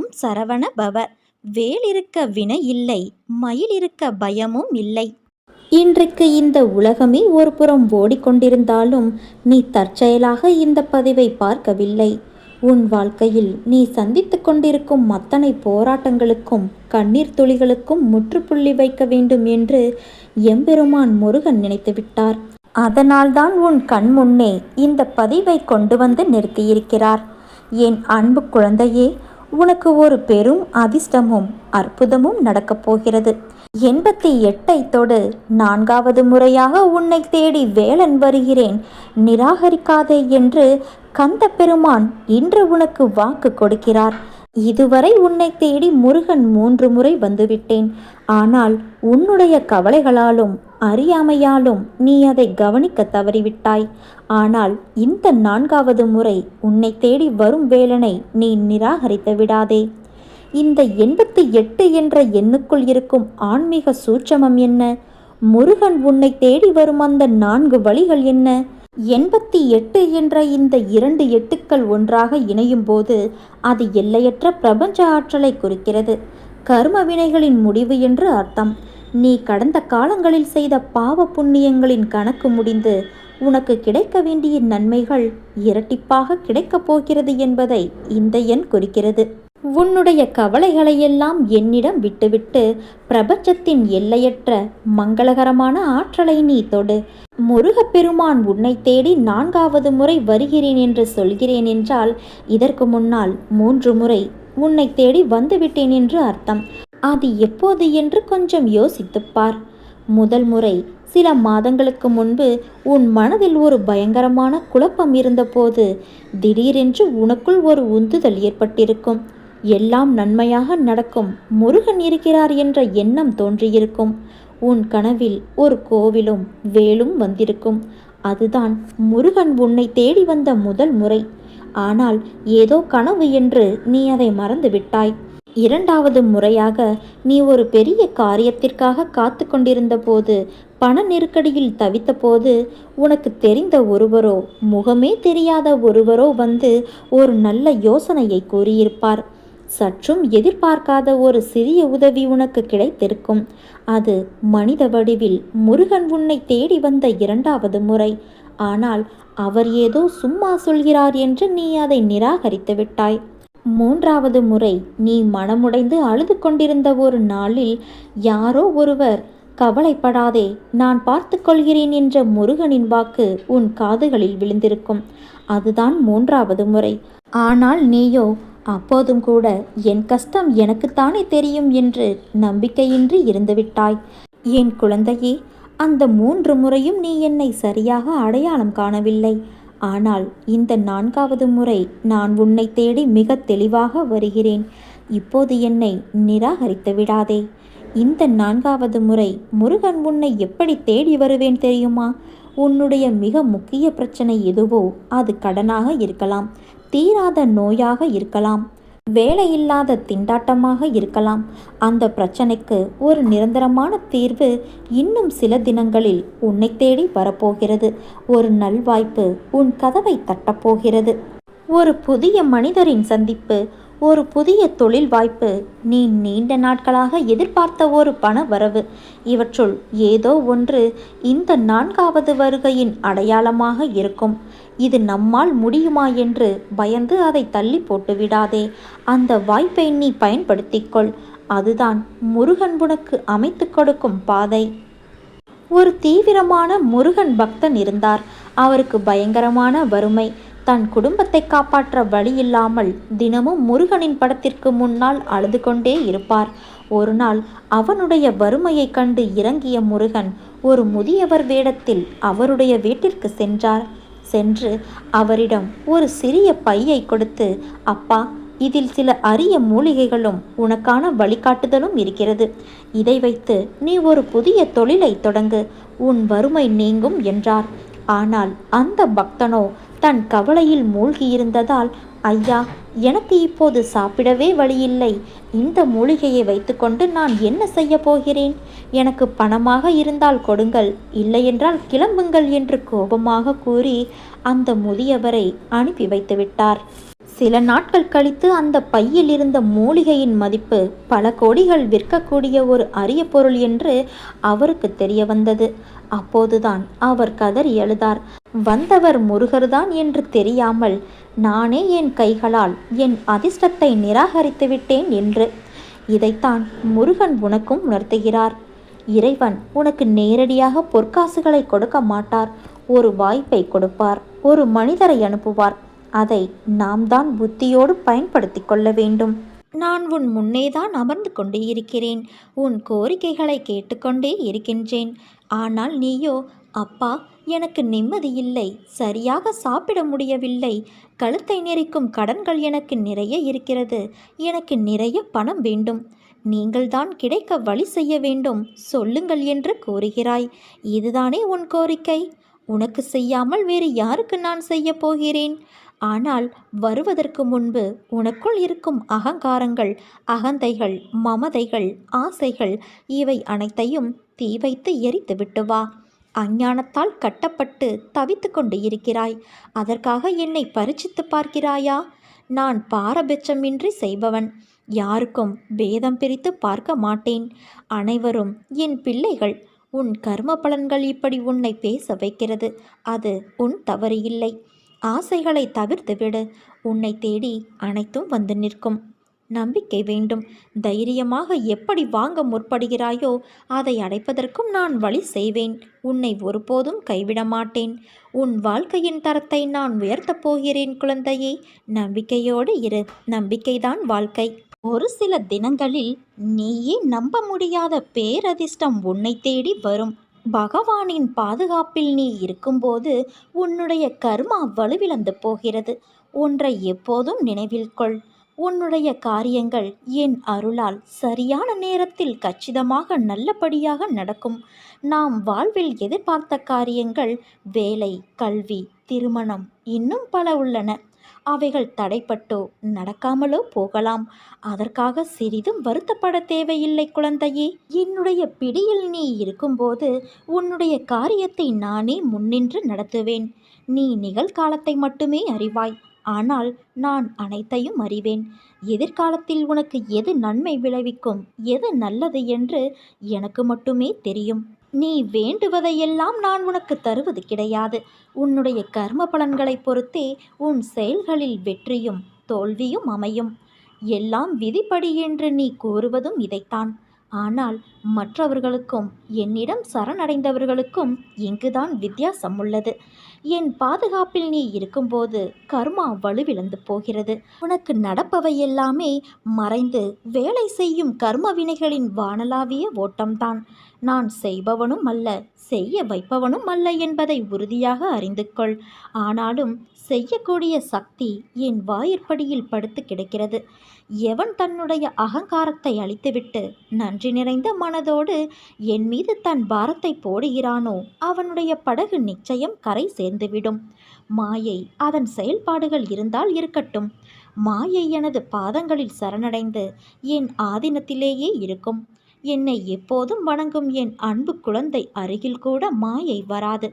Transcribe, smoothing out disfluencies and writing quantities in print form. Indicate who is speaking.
Speaker 1: ஓம் சரவண பவ. வேல் இருக்க வினை இல்லை, மயில் இருக்க பயமும் இல்லை. இன்றைக்கு இந்த உலகமே ஒரு புறம் ஓடிக்கொண்டிருந்தாலும் நீ தற்செயலாக இந்த பதிவை பார்க்கவில்லை. உன் வாழ்க்கையில் நீ சந்தித்து கொண்டிருக்கும் அத்தனை போராட்டங்களுக்கும் கண்ணீர் துளிகளுக்கும் முற்றுப்புள்ளி வைக்க வேண்டும் என்று எம்பெருமான் முருகன் நினைத்துவிட்டார். அதனால்தான் உன் கண் முன்னே இந்த பதிவை கொண்டு வந்து நிறுத்தியிருக்கிறார். என் அன்பு குழந்தையே, உனக்கு ஒரு பெரும் அதிர்ஷ்டமும் அற்புதமும் நடக்கப் போகிறது. 88 தொடு 4வது முறையாக உன்னை தேடி வேலன் வருகிறேன், நிராகரிக்காதே என்று கந்த பெருமான் இன்று உனக்கு வாக்கு கொடுக்கிறார். இதுவரை உன்னை தேடி முருகன் 3 முறை வந்துவிட்டேன். ஆனால் உன்னுடைய கவலைகளாலும் அறியாமையாலும் நீ அதை கவனிக்க தவறிவிட்டாய். ஆனால் இந்த 4வது முறை உன்னை தேடி வரும் வேலனை நீ நிராகரித்து விடாதே. இந்த 88 என்ற எண்ணுக்குள் இருக்கும் ஆன்மீக சூட்சமம் என்ன? முருகன் உன்னை தேடி வரும் அந்த 4 வழிகள் என்ன? 88 என்ற இந்த 2 எட்டுக்கள் ஒன்றாக இணையும் போது அது எல்லையற்ற பிரபஞ்ச ஆற்றலை குறிக்கிறது. கர்ம வினைகளின் முடிவு என்று அர்த்தம். நீ கடந்த காலங்களில் செய்த பாவ புண்ணியங்களின் கணக்கு முடிந்து உனக்கு கிடைக்க வேண்டிய நன்மைகள் இரட்டிப்பாக கிடைக்கப் போகிறது என்பதை இந்த எண் குறிக்கிறது. உன்னுடைய கவலைகளையெல்லாம் என்னிடம் விட்டுவிட்டு பிரபஞ்சத்தின் எல்லையற்ற மங்களகரமான ஆற்றலை நீ தொடு. முருகப்பெருமான் உன்னை தேடி 4வது முறை வருகிறேன் என்று சொல்கிறேன் என்றால் இதற்கு முன்னால் 3 முறை உன்னை தேடி வந்துவிட்டேன் என்று அர்த்தம். அது எப்போது என்று கொஞ்சம் யோசித்துப்பார். முதல் முறை சில மாதங்களுக்கு முன்பு உன் மனதில் ஒரு பயங்கரமான குழப்பம் இருந்தபோது திடீரென்று உனக்குள் ஒரு உந்துதல் ஏற்பட்டிருக்கும். எல்லாம் நன்மையாக நடக்கும், முருகன் இருக்கிறார் என்ற எண்ணம் தோன்றியிருக்கும். உன் கனவில் ஒரு கோவிலும் வேலும் வந்திருக்கும். அதுதான் முருகன் உன்னை தேடி வந்த முதல் முறை. ஆனால் ஏதோ கனவு என்று நீ அதை மறந்து விட்டாய். 2வது முறையாக நீ ஒரு பெரிய காரியத்திற்காக காத்து கொண்டிருந்த போது, பண நெருக்கடியில் தவித்த போது உனக்கு தெரிந்த ஒருவரோ முகமே தெரியாத ஒருவரோ வந்து ஒரு நல்ல யோசனையை கூறியிருப்பார். சற்றும் எதிர்பார்க்காத ஒரு சிறிய உதவி உனக்கு கிடைத்திருக்கும். அது மனித வடிவில் முருகன் உன்னை தேடி வந்த 2வது முறை. ஆனால் அவர் ஏதோ சும்மா சொல்கிறார் என்று நீ அதை நிராகரித்து விட்டாய். 3வது முறை நீ மனமுடைந்து அழுது கொண்டிருந்த ஒரு நாளில் யாரோ ஒருவர் கவலைப்படாதே, நான் பார்த்து கொள்கிறேன் என்ற முருகனின் வாக்கு உன் காதுகளில் விழுந்திருக்கும். அதுதான் 3வது முறை. ஆனால் நீயோ அப்போதும் கூட என் கஷ்டம் எனக்குத்தானே தெரியும் என்று நம்பிக்கையின்றி இருந்துவிட்டாய். என் குழந்தையே, அந்த 3 முறையும் நீ என்னை சரியாக அடையாளம் காணவில்லை. ஆனால் இந்த 4வது முறை நான் உன்னை தேடி மிக தெளிவாக வருகிறேன். இப்போது என்னை நிராகரித்து விடாதே. இந்த 4வது முறை முருகன் உன்னை எப்படி தேடி வருவேன் தெரியுமா? உன்னுடைய மிக முக்கிய பிரச்சனை எதுவோ அது கடனாக இருக்கலாம், தீராத நோயாக இருக்கலாம், வேலையில்லாத திண்டாட்டமாக இருக்கலாம். அந்த பிரச்சனைக்கு ஒரு நிரந்தரமான தீர்வு இன்னும் சில தினங்களில் உன்னை தேடி வரப்போகிறது. ஒரு நல்வாய்ப்பு உன் கதவை தட்டப்போகிறது. ஒரு புதிய மனிதரின் சந்திப்பு, ஒரு புதிய தொழில் வாய்ப்பு, நீ நீண்ட நாட்களாக எதிர்பார்த்த ஒரு பண வரவு, இவற்றுள் ஏதோ ஒன்று இந்த 4வது வருகையின் அடையாளமாக இருக்கும். இது நம்மால் முடியுமா என்று பயந்து அதை தள்ளி போட்டு விடாதே. அந்த வாய்ப்பை நீ பயன்படுத்திக்கொள். அதுதான் முருகன் உனக்கு அமைத்து கொடுக்கும் பாதை. ஒரு தீவிரமான முருகன் பக்தன் இருந்தார். அவருக்கு பயங்கரமான வறுமை. தன் குடும்பத்தை காப்பாற்ற வழி இல்லாமல் தினமும் முருகனின் படத்திற்கு முன்னால் அழுது கொண்டே இருப்பார். ஒரு நாள் அவனுடைய வறுமையை கண்டு இறங்கிய முருகன் ஒரு முதியவர் வேடத்தில் அவருடைய வீட்டிற்கு சென்று அவரிடம் ஒரு சிறிய பையை கொடுத்து, அப்பா, இதில் சில அரிய மூலிகைகளும் உனக்கான வழிகாட்டுதலும் இருக்கிறது. இதை வைத்து நீ ஒரு புதிய தொழிலை தொடங்கு, உன் வறுமை நீங்கும் என்றார். ஆனால் அந்த பக்தனோ தன் கவலையில் மூழ்கியிருந்ததால், ஐயா, எனக்கு இப்போது சாப்பிடவே வழியில்லை. இந்த மூலிகையை வைத்துக்கொண்டு நான் என்ன செய்ய போகிறேன்? எனக்கு பணமாக இருந்தால் கொடுங்கள், இல்லையென்றால் கிளம்புங்கள் என்று கோபமாக கூறி அந்த முதியவரை அனுப்பி வைத்து விட்டார். சில நாட்கள் கழித்து அந்த பையில் இருந்த மூலிகையின் மதிப்பு பல கோடிகள் விற்கக்கூடிய ஒரு அரிய பொருள் என்று அவருக்கு தெரிய வந்தது. அப்போதுதான் அவர் கதறி எழுதார். வந்தவர் முருகர்தான் என்று தெரியாமல் நானே என் கைகளால் என் அதிர்ஷ்டத்தை நிராகரித்து விட்டேன் என்று. இதைத்தான் முருகன் உனக்கும் உணர்த்துகிறார். இறைவன் உனக்கு நேரடியாக பொற்காசுகளை கொடுக்க மாட்டார். ஒரு வாய்ப்பை கொடுப்பார், ஒரு மனிதரை அனுப்புவார். அதை நாம் தான் புத்தியோடு பயன்படுத்தி கொள்ள வேண்டும். நான் உன் முன்னேதான் அமர்ந்து கொண்டு இருக்கிறேன். உன் கோரிக்கைகளை கேட்டுக்கொண்டே இருக்கின்றேன். ஆனால் நீயோ, அப்பா எனக்கு நிம்மதியில்லை, சரியாக சாப்பிட முடியவில்லை, கழுத்தை நெரிக்கும் கடன்கள் எனக்கு நிறைய இருக்கிறது, எனக்கு நிறைய பணம் வேண்டும், நீங்கள்தான் கிடைக்க வழி செய்ய வேண்டும், சொல்லுங்கள் என்று கூறுகிறாய். இதுதானே உன் கோரிக்கை? உனக்கு செய்யாமல் வேறு யாருக்கு நான் செய்ய போகிறேன்? ஆனால் வருவதற்கு முன்பு உனக்குள் இருக்கும் அகங்காரங்கள், அகந்தைகள், மமதைகள், ஆசைகள் இவை அனைத்தையும் தீ வைத்து எரித்து விட்டு வா. அஞ்ஞானத்தால் கட்டப்பட்டு தவித்து கொண்டு இருக்கிறாய். அதற்காக என்னை பரீட்சித்து பார்க்கிறாயா? நான் பாரபட்சமின்றி செய்பவன். யாருக்கும் பேதம் பிரித்து பார்க்க மாட்டேன். அனைவரும் என் பிள்ளைகள். உன் கர்ம பலன்கள் இப்படி உன்னை பேச வைக்கிறது. அது உன் தவறு இல்லை. ஆசைகளை தவிர்த்துவிடு. உன்னை தேடி அனைத்தும் வந்து நிற்கும். நம்பிக்கை வேண்டும். தைரியமாக எப்படி வாங்க முற்படுகிறாயோ அதை அடைப்பதற்கும் நான் வழி செய்வேன். உன்னை ஒருபோதும் கைவிட மாட்டேன். உன் வாழ்க்கையின் தரத்தை நான் உயர்த்தப் போகிறேன் குழந்தையே. நம்பிக்கையோடு இரு. நம்பிக்கைதான் வாழ்க்கை. ஒரு சில தினங்களில் நீயே நம்ப முடியாத பேரதிர்ஷ்டம் உன்னை தேடி வரும். பகவானின் பாதுகாப்பில் நீ இருக்கும்போது உன்னுடைய கர்மா வலுவிழந்து போகிறது. ஒன்றை எப்போதும் நினைவில் கொள். உன்னுடைய காரியங்கள் என் அருளால் சரியான நேரத்தில் கச்சிதமாக நல்லபடியாக நடக்கும். நாம் வாழ்வில் எதிர்பார்த்த காரியங்கள், வேலை, கல்வி, திருமணம், இன்னும் பல உள்ளன. அவைகள் தடைப்பட்டோ நடக்காமலோ போகலாம். அதற்காக சிறிதும் வருத்தப்பட தேவையில்லை குழந்தையே. என்னுடைய பிடியில் நீ இருக்கும்போது உன்னுடைய காரியத்தை நானே முன்னின்று நடத்துவேன். நீ நிகழ்காலத்தை மட்டுமே அறிவாய். ஆனால் நான் அனைத்தையும் அறிவேன். எதிர்காலத்தில் உனக்கு எது நன்மை விளைவிக்கும், எது நல்லது என்று எனக்கு மட்டுமே தெரியும். நீ வேண்டுவதையெல்லாம் நான் உனக்கு தருவது கிடையாது. உன்னுடைய கர்ம பலன்களை பொறுத்தே உன் செயல்களில் வெற்றியும் தோல்வியும் அமையும். எல்லாம் விதிப்படி என்று நீ கூறுவதும் இதைத்தான். ஆனால் மற்றவர்களுக்கும் என்னிடம் சரணடைந்தவர்களுக்கும் இங்குதான் வித்தியாசம் உள்ளது. என் பாதுகாப்பில் நீ இருக்கும்போது கர்மா வலுவிழந்து போகிறது. உனக்கு நடப்பவை எல்லாமே மறைந்து வேலை செய்யும் கர்ம வினைகளின் வானளாவிய ஓட்டம்தான். நான் செய்பவனும் அல்ல, செய்ய வைப்பவனும் அல்ல என்பதை உறுதியாக அறிந்து கொள். ஆனாலும் செய்யக்கூடிய சக்தி என் வாயிற்படியில் படுத்து கிடக்கிறது. எவன் தன்னுடைய அகங்காரத்தை அழித்துவிட்டு நன்றி நிறைந்த மனதோடு என் மீது தன் பாரத்தை போடுகிறானோ அவனுடைய படகு நிச்சயம் கரை சேர்ந்துவிடும். மாயை அதன் செயல்பாடுகள் இருந்தால் இருக்கட்டும். மாயை எனது பாதங்களில் சரணடைந்து என் ஆதீனத்திலேயே இருக்கும். என்னை எப்போதும் வணங்கும் என் அன்பு குழந்தை அருகில் கூட மாயை வராது.